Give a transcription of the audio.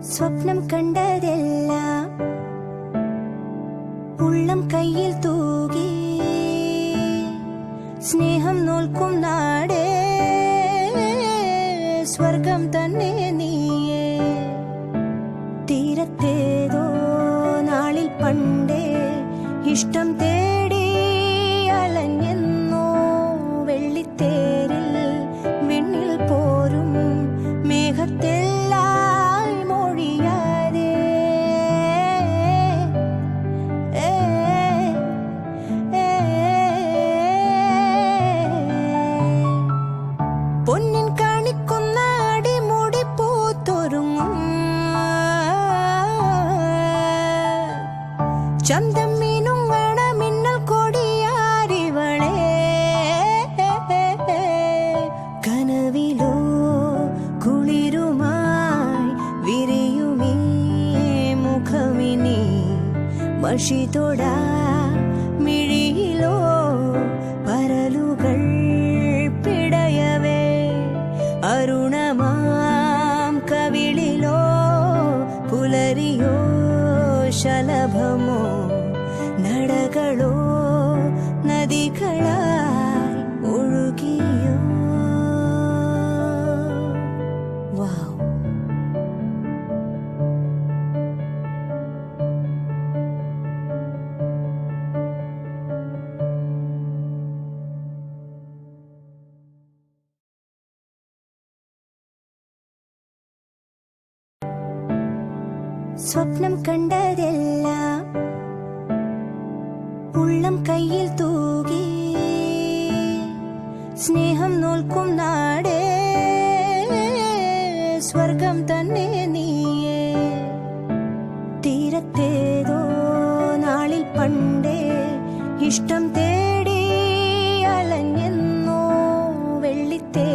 സ്വപ്നം കണ്ടതെല്ലാം ഉള്ളം കയ്യിൽ തൂകി സ്നേഹം നോൽക്കും നാടേ സ്വർഗം തന്നെ നീയേ തീരത്തേതോ നാളിൽ പണ്ടേ ഇഷ്ടം തേടി അലഞ്ഞെന്നോ വെള്ളിത്തേരിൽ വിണ്ണിൽ പോരും മേഘത്തെല്ലാം മൊഴിയാതെ പൊന്നിൻ കാണിക്കുന്ന അടിമുടി പൂത്തൊരുങ്ങും ചന്തം മീനുങ്ങണ മിന്നൽ കൊടിയാരിവളെ കനവിലോ കുളിരുമായി വിരിയുമീ മുഖമിനി മഷിതൊടാ മിഴിയിലോ പരലുകൾ പിടയവേ അരുണമാം കവിളിലോ പുലരിയോ ശലഭമോ നടകളോ നദികളായി ഒഴുകിയോ വാവ് സ്വപ്നം കണ്ടതെല്ലാം ഉള്ളം കയ്യിൽ തൂകി സ്നേഹം നോൽക്കും നാടേ സ്വർഗം തന്നെ നീയേ തീരത്തേതോ നാളിൽ പണ്ടേ ഇഷ്ടം തേടി അലഞ്ഞെന്നോ വെള്ളിത്തേ